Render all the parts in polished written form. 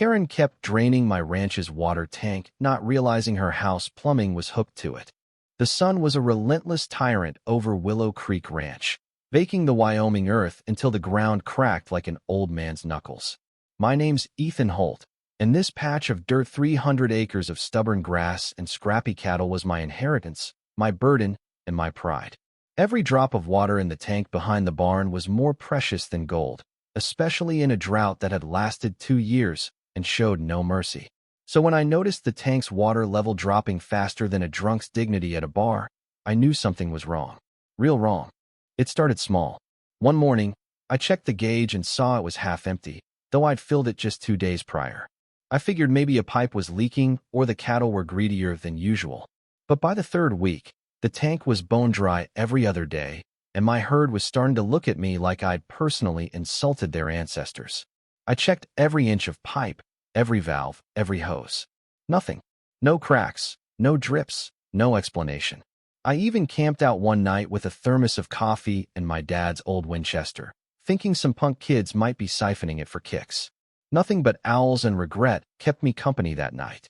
Karen kept draining my ranch's water tank, not realizing her house plumbing was hooked to it. The sun was a relentless tyrant over Willow Creek Ranch, baking the Wyoming earth until the ground cracked like an old man's knuckles. My name's Ethan Holt, and this patch of dirt, 300 acres of stubborn grass and scrappy cattle, was my inheritance, my burden, and my pride. Every drop of water in the tank behind the barn was more precious than gold, especially in a drought that had lasted 2 years and showed no mercy. So when I noticed the tank's water level dropping faster than a drunk's dignity at a bar, I knew something was wrong. Real wrong. It started small. One morning, I checked the gauge and saw it was half empty, though I'd filled it just 2 days prior. I figured maybe a pipe was leaking or the cattle were greedier than usual. But by the 3rd week, the tank was bone dry every other day, and my herd was starting to look at me like I'd personally insulted their ancestors. I checked every inch of pipe, every valve, every hose. Nothing. No cracks, no drips, no explanation. I even camped out one night with a thermos of coffee and my dad's old Winchester, thinking some punk kids might be siphoning it for kicks. Nothing but owls and regret kept me company that night.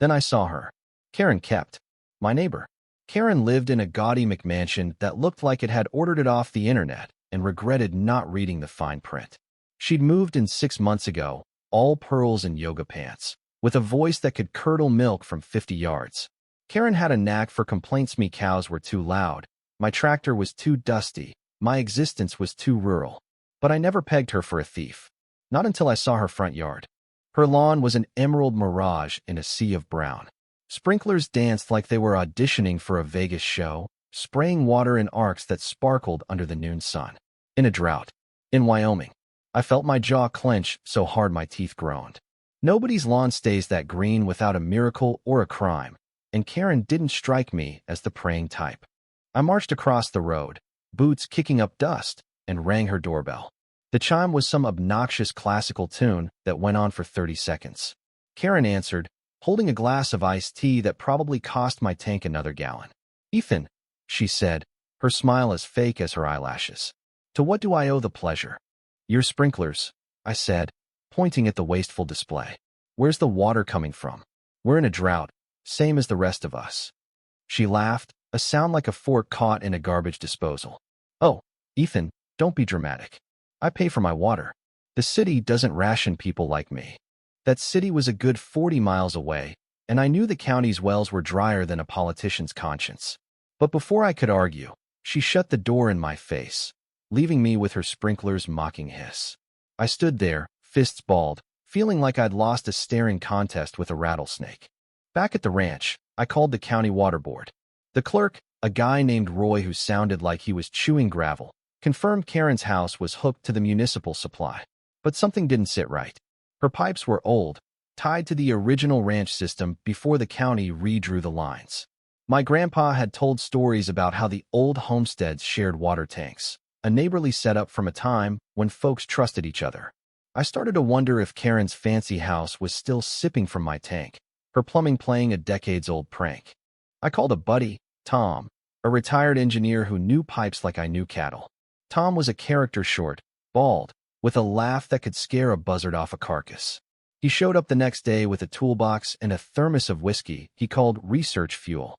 Then I saw her. Karen kept. My neighbor. Karen lived in a gaudy McMansion that looked like it had ordered it off the internet and regretted not reading the fine print. She'd moved in 6 months ago, all pearls and yoga pants, with a voice that could curdle milk from 50 yards. Karen had a knack for complaints. Me cows were too loud, my tractor was too dusty, my existence was too rural. But I never pegged her for a thief. Not until I saw her front yard. Her lawn was an emerald mirage in a sea of brown. Sprinklers danced like they were auditioning for a Vegas show, spraying water in arcs that sparkled under the noon sun. In a drought. In Wyoming. I felt my jaw clench so hard my teeth groaned. Nobody's lawn stays that green without a miracle or a crime, and Karen didn't strike me as the praying type. I marched across the road, boots kicking up dust, and rang her doorbell. The chime was some obnoxious classical tune that went on for 30 seconds. Karen answered, holding a glass of iced tea that probably cost my tank another gallon. Ethan, she said, her smile as fake as her eyelashes. To what do I owe the pleasure? Your sprinklers, I said, pointing at the wasteful display. Where's the water coming from? We're in a drought, same as the rest of us. She laughed, a sound like a fork caught in a garbage disposal. Oh, Ethan, don't be dramatic. I pay for my water. The city doesn't ration people like me. That city was a good 40 miles away, and I knew the county's wells were drier than a politician's conscience. But before I could argue, she shut the door in my face, leaving me with her sprinkler's mocking hiss. I stood there, fists balled, feeling like I'd lost a staring contest with a rattlesnake. Back at the ranch, I called the county water board. The clerk, a guy named Roy who sounded like he was chewing gravel, confirmed Karen's house was hooked to the municipal supply. But something didn't sit right. Her pipes were old, tied to the original ranch system before the county redrew the lines. My grandpa had told stories about how the old homesteads shared water tanks, a neighborly setup from a time when folks trusted each other. I started to wonder if Karen's fancy house was still sipping from my tank, her plumbing playing a decades-old prank. I called a buddy, Tom, a retired engineer who knew pipes like I knew cattle. Tom was a character, short, bald, with a laugh that could scare a buzzard off a carcass. He showed up the next day with a toolbox and a thermos of whiskey he called research fuel.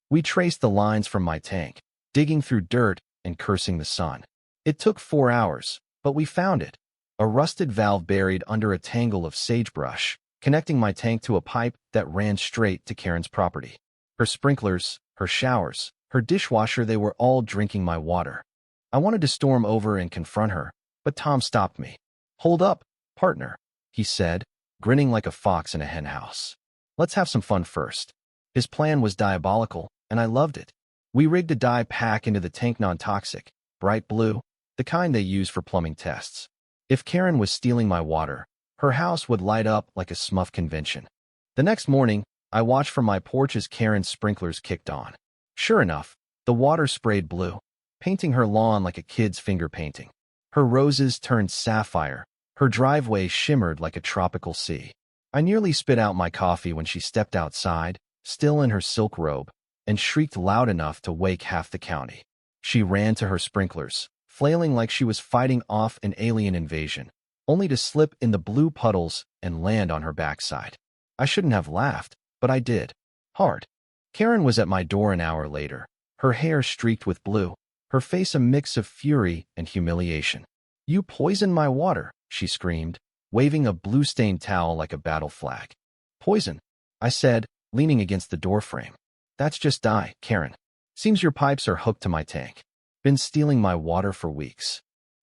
We traced the lines from my tank, digging through dirt and cursing the sun. It took 4 hours, but we found it. A rusted valve buried under a tangle of sagebrush, connecting my tank to a pipe that ran straight to Karen's property. Her sprinklers, her showers, her dishwasher, they were all drinking my water. I wanted to storm over and confront her, but Tom stopped me. Hold up, partner, he said, grinning like a fox in a henhouse. Let's have some fun first. His plan was diabolical, and I loved it. We rigged a dye pack into the tank, non-toxic, bright blue, the kind they use for plumbing tests. If Karen was stealing my water, her house would light up like a smurf convention. The next morning, I watched from my porch as Karen's sprinklers kicked on. Sure enough, the water sprayed blue, painting her lawn like a kid's finger painting. Her roses turned sapphire, her driveway shimmered like a tropical sea. I nearly spit out my coffee when she stepped outside, still in her silk robe, and shrieked loud enough to wake half the county. She ran to her sprinklers, flailing like she was fighting off an alien invasion. only to slip in the blue puddles and land on her backside. I shouldn't have laughed, but I did. Hard. Karen was at my door an hour later, her hair streaked with blue, her face a mix of fury and humiliation. "You poisoned my water," she screamed, waving a blue-stained towel like a battle flag. "Poison?" I said, leaning against the doorframe. "That's just dye, Karen. Seems your pipes are hooked to my tank. Been stealing my water for weeks."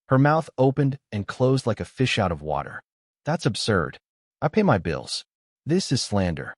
Her mouth opened and closed like a fish out of water. "That's absurd. I pay my bills. This is slander."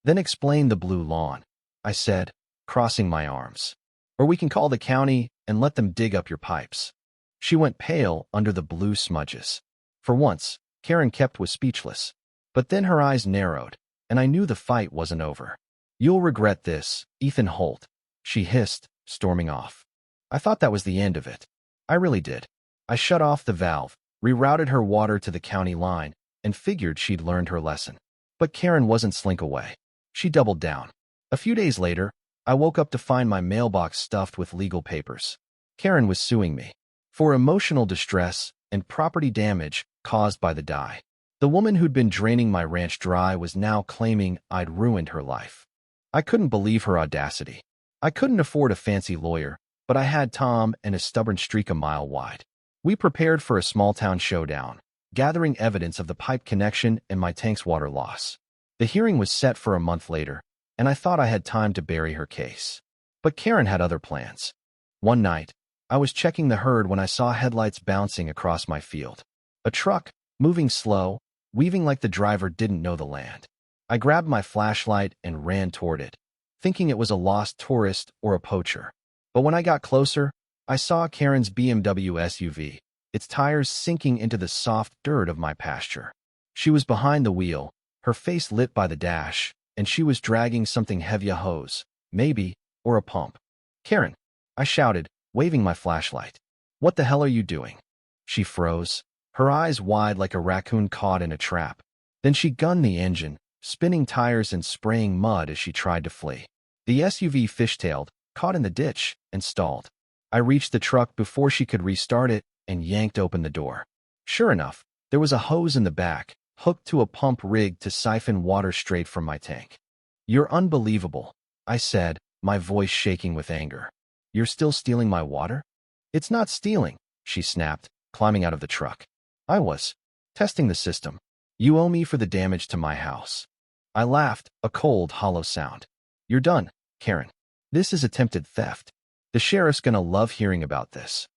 "Then explain the blue lawn," I said, crossing my arms. "Or we can call the county and let them dig up your pipes." She went pale under the blue smudges. For once, Karen was speechless. But then her eyes narrowed, and I knew the fight wasn't over. "You'll regret this, Ethan Holt," she hissed, storming off. I thought that was the end of it. I really did. I shut off the valve, rerouted her water to the county line, and figured she'd learned her lesson. But Karen wasn't slink away. She doubled down. A few days later, I woke up to find my mailbox stuffed with legal papers. Karen was suing me for emotional distress and property damage caused by the dye. The woman who'd been draining my ranch dry was now claiming I'd ruined her life. I couldn't believe her audacity. I couldn't afford a fancy lawyer, but I had Tom and a stubborn streak a mile wide. We prepared for a small-town showdown, gathering evidence of the pipe connection and my tank's water loss. The hearing was set for a month later, and I thought I had time to bury her case. But Karen had other plans. One night, I was checking the herd when I saw headlights bouncing across my field. A truck, moving slow, weaving like the driver didn't know the land. I grabbed my flashlight and ran toward it, thinking it was a lost tourist or a poacher. But when I got closer, I saw Karen's BMW SUV, its tires sinking into the soft dirt of my pasture. She was behind the wheel, her face lit by the dash, and she was dragging something heavy, a hose, maybe, or a pump. "Karen," I shouted, waving my flashlight. "What the hell are you doing?" She froze, her eyes wide like a raccoon caught in a trap. Then she gunned the engine, spinning tires and spraying mud as she tried to flee. The SUV fishtailed, caught in the ditch, and stalled. I reached the truck before she could restart it and yanked open the door. Sure enough, there was a hose in the back, hooked to a pump rigged to siphon water straight from my tank. "You're unbelievable," I said, my voice shaking with anger. "You're still stealing my water?" "It's not stealing," she snapped, climbing out of the truck. "I was testing the system. You owe me for the damage to my house." I laughed, a cold, hollow sound. "You're done, Karen. This is attempted theft. The sheriff's gonna love hearing about this."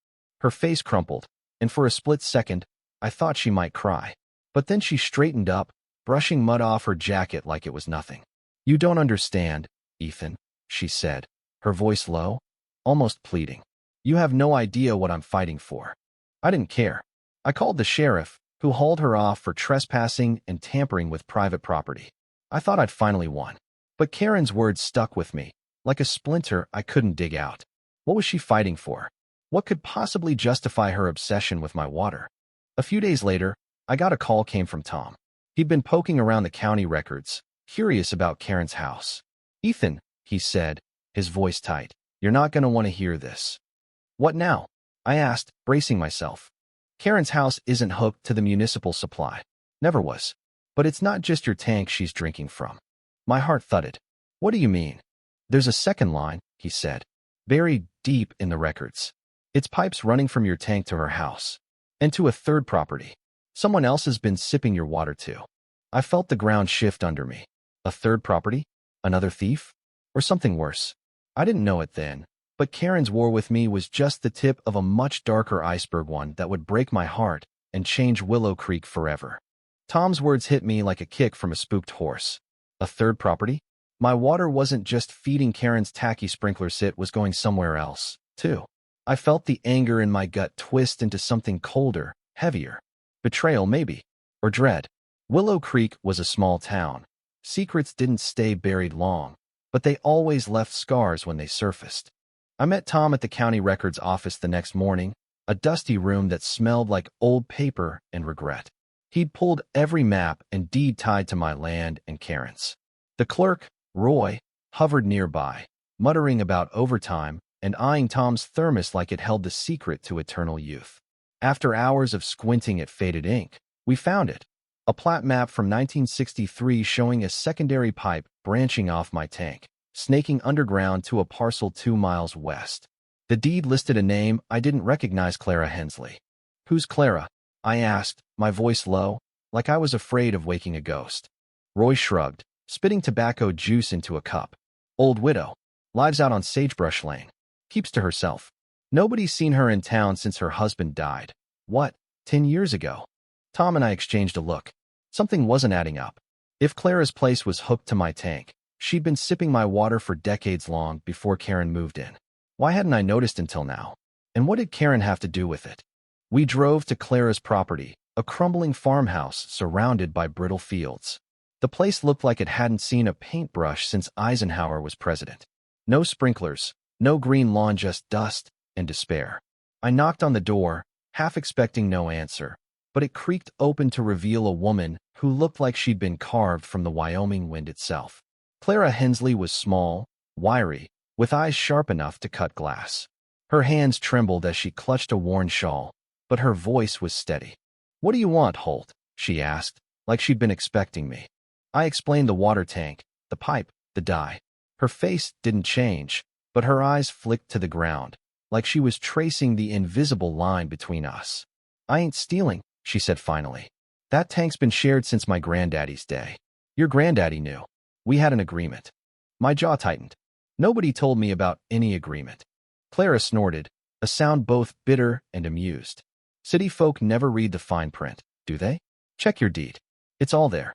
Her face crumpled, and for a split second, I thought she might cry. But then she straightened up, brushing mud off her jacket like it was nothing. "You don't understand, Ethan," she said, her voice low, almost pleading. "You have no idea what I'm fighting for." I didn't care. I called the sheriff, who hauled her off for trespassing and tampering with private property. I thought I'd finally won. But Karen's words stuck with me, like a splinter I couldn't dig out. What was she fighting for? What could possibly justify her obsession with my water? A few days later, I got a call came from Tom. He'd been poking around the county records, curious about Karen's house. "Ethan," he said, his voice tight, "you're not going to want to hear this." "What now?" I asked, bracing myself. "Karen's house isn't hooked to the municipal supply. Never was. But it's not just your tank she's drinking from." My heart thudded. "What do you mean?" "There's a second line," he said, "buried deep in the records. It's pipes running from your tank to her house. And to a third property. Someone else has been sipping your water too." I felt the ground shift under me. A third property? Another thief? Or something worse? I didn't know it then, but Karen's war with me was just the tip of a much darker iceberg, one that would break my heart and change Willow Creek forever. Tom's words hit me like a kick from a spooked horse. A third property? My water wasn't just feeding Karen's tacky sprinklers, it was going somewhere else, too. I felt the anger in my gut twist into something colder, heavier. Betrayal, maybe. Or dread. Willow Creek was a small town. Secrets didn't stay buried long, but they always left scars when they surfaced. I met Tom at the county records office the next morning, a dusty room that smelled like old paper and regret. He'd pulled every map and deed tied to my land and Karen's. The clerk, Roy, hovered nearby, muttering about overtime and eyeing Tom's thermos like it held the secret to eternal youth. After hours of squinting at faded ink, We found it. A plat map from 1963 showing a secondary pipe branching off my tank, snaking underground to a parcel 2 miles west. The deed listed a name I didn't recognize: Clara Hensley. Who's Clara? I asked, my voice low, like I was afraid of waking a ghost. Roy shrugged, spitting tobacco juice into a cup. Old widow. Lives out on Sagebrush Lane. Keeps to herself. Nobody's seen her in town since her husband died. What, 10 years ago? Tom and I exchanged a look. Something wasn't adding up. If Clara's place was hooked to my tank, she'd been sipping my water for decades long before Karen moved in. Why hadn't I noticed until now? And what did Karen have to do with it? We drove to Clara's property, a crumbling farmhouse surrounded by brittle fields. The place looked like it hadn't seen a paintbrush since Eisenhower was president. No sprinklers, no green lawn, just dust and despair. I knocked on the door, half expecting no answer, but it creaked open to reveal a woman who looked like she'd been carved from the Wyoming wind itself. Clara Hensley was small, wiry, with eyes sharp enough to cut glass. Her hands trembled as she clutched a worn shawl, but her voice was steady. "What do you want, Holt?" she asked, like she'd been expecting me. I explained the water tank, the pipe, the dye. Her face didn't change, but her eyes flicked to the ground, like she was tracing the invisible line between us. "I ain't stealing," she said finally. "That tank's been shared since my granddaddy's day. Your granddaddy knew. We had an agreement." My jaw tightened. Nobody told me about any agreement. Clara snorted, a sound both bitter and amused. "City folk never read the fine print, do they? Check your deed. It's all there."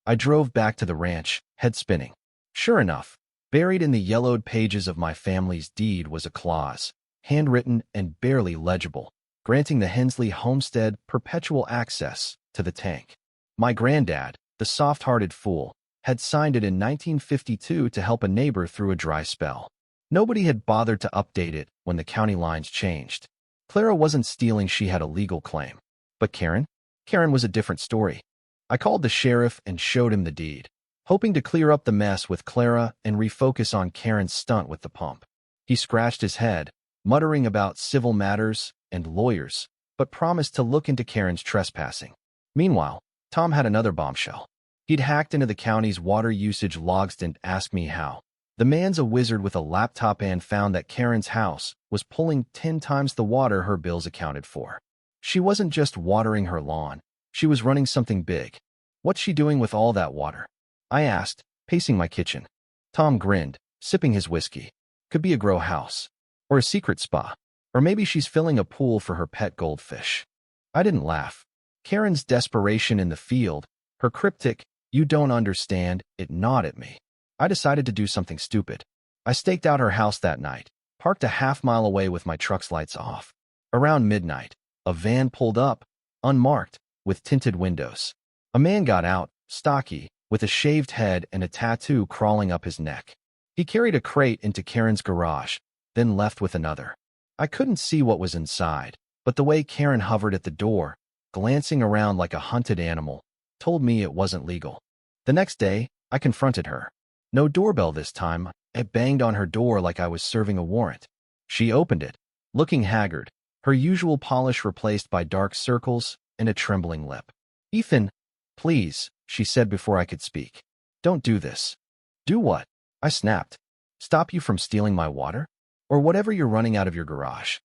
I drove back to the ranch, head spinning. Sure enough, buried in the yellowed pages of my family's deed was a clause, handwritten and barely legible, granting the Hensley homestead perpetual access to the tank. My granddad, the soft-hearted fool, had signed it in 1952 to help a neighbor through a dry spell. Nobody had bothered to update it when the county lines changed. Clara wasn't stealing, she had a legal claim. But Karen? Karen was a different story. I called the sheriff and showed him the deed, hoping to clear up the mess with Clara and refocus on Karen's stunt with the pump. He scratched his head, muttering about civil matters and lawyers, but promised to look into Karen's trespassing. Meanwhile, Tom had another bombshell. He'd hacked into the county's water usage logs and asked me how. The man's a wizard with a laptop and found that Karen's house was pulling 10 times the water her bills accounted for. She wasn't just watering her lawn. She was running something big. "What's she doing with all that water?" I asked, pacing my kitchen. Tom grinned, sipping his whiskey. "Could be a grow house. Or a secret spa. Or maybe she's filling a pool for her pet goldfish." I didn't laugh. Karen's desperation in the field, her cryptic, "You don't understand," it gnawed at me. I decided to do something stupid. I staked out her house that night, parked a half-mile away with my truck's lights off. Around midnight, a van pulled up, unmarked, with tinted windows. A man got out, stocky, with a shaved head and a tattoo crawling up his neck. He carried a crate into Karen's garage, then left with another. I couldn't see what was inside, but the way Karen hovered at the door, glancing around like a hunted animal, told me it wasn't legal. The next day, I confronted her. No doorbell this time. I banged on her door like I was serving a warrant. She opened it, looking haggard, her usual polish replaced by dark circles and a trembling lip. "Ethan, please," she said before I could speak. "Don't do this." "Do what?" I snapped. "Stop you from stealing my water? Or whatever you're running out of your garage."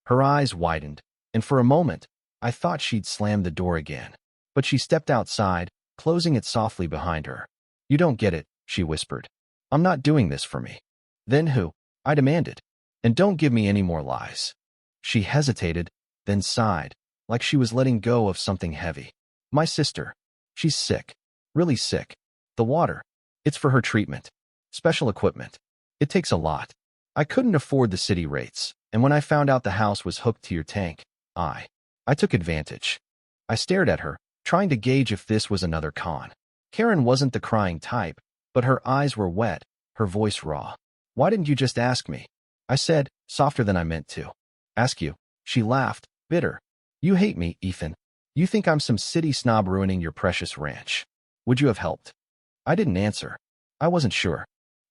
Her eyes widened, and for a moment, I thought she'd slammed the door again. But she stepped outside, closing it softly behind her. "You don't get it," she whispered. "I'm not doing this for me." "Then who?" I demanded. "And don't give me any more lies." She hesitated, then sighed, like she was letting go of something heavy. "My sister. She's sick. Really sick. The water. It's for her treatment. Special equipment. It takes a lot. I couldn't afford the city rates, and when I found out the house was hooked to your tank, I took advantage." I stared at her, trying to gauge if this was another con. Karen wasn't the crying type, but her eyes were wet, her voice raw. "Why didn't you just ask me?" I said, softer than I meant to. "Ask you." She laughed, bitter. "You hate me, Ethan. You think I'm some city snob ruining your precious ranch. Would you have helped?" I didn't answer. I wasn't sure.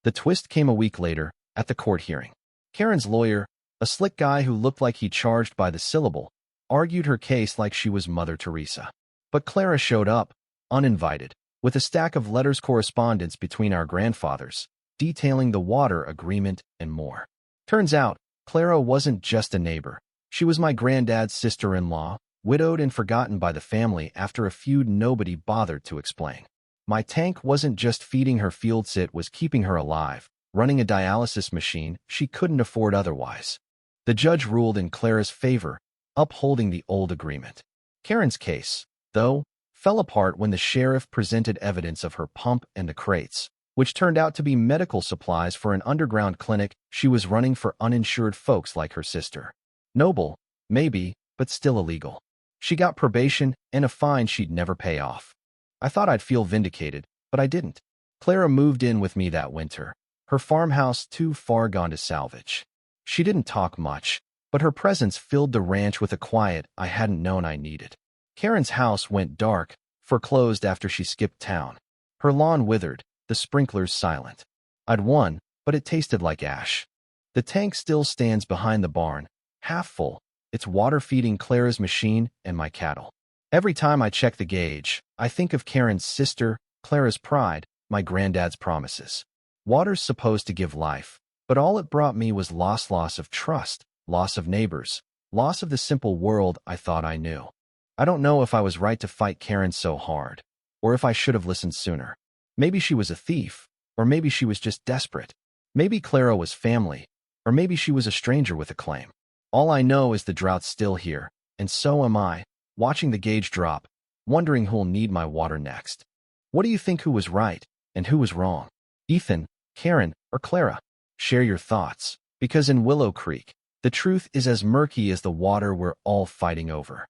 The twist came a week later, at the court hearing. Karen's lawyer, a slick guy who looked like he charged by the syllable, argued her case like she was Mother Teresa. But Clara showed up, uninvited, with a stack of letters correspondence between our grandfathers, detailing the water agreement and more. Turns out, Clara wasn't just a neighbor. She was my granddad's sister-in-law, widowed and forgotten by the family after a feud nobody bothered to explain. My tank wasn't just feeding her fields, it was keeping her alive, running a dialysis machine she couldn't afford otherwise. The judge ruled in Clara's favor, upholding the old agreement. Karen's case, though, fell apart when the sheriff presented evidence of her pump and the crates, which turned out to be medical supplies for an underground clinic she was running for uninsured folks like her sister. Noble, maybe, but still illegal. She got probation and a fine she'd never pay off. I thought I'd feel vindicated, but I didn't. Clara moved in with me that winter, her farmhouse too far gone to salvage. She didn't talk much, but her presence filled the ranch with a quiet I hadn't known I needed. Karen's house went dark, foreclosed after she skipped town. Her lawn withered, the sprinklers silent. I'd won, but it tasted like ash. The tank still stands behind the barn, half full, its water feeding Clara's machine and my cattle. Every time I check the gauge, I think of Karen's sister, Clara's pride, my granddad's promises. Water's supposed to give life, but all it brought me was loss of trust, loss of neighbors, loss of the simple world I thought I knew. I don't know if I was right to fight Karen so hard, or if I should have listened sooner. Maybe she was a thief, or maybe she was just desperate. Maybe Clara was family, or maybe she was a stranger with a claim. All I know is the drought's still here, and so am I, watching the gauge drop, wondering who'll need my water next. What do you think, who was right, and who was wrong? Ethan, Karen, or Clara? Share your thoughts, because in Willow Creek, the truth is as murky as the water we're all fighting over.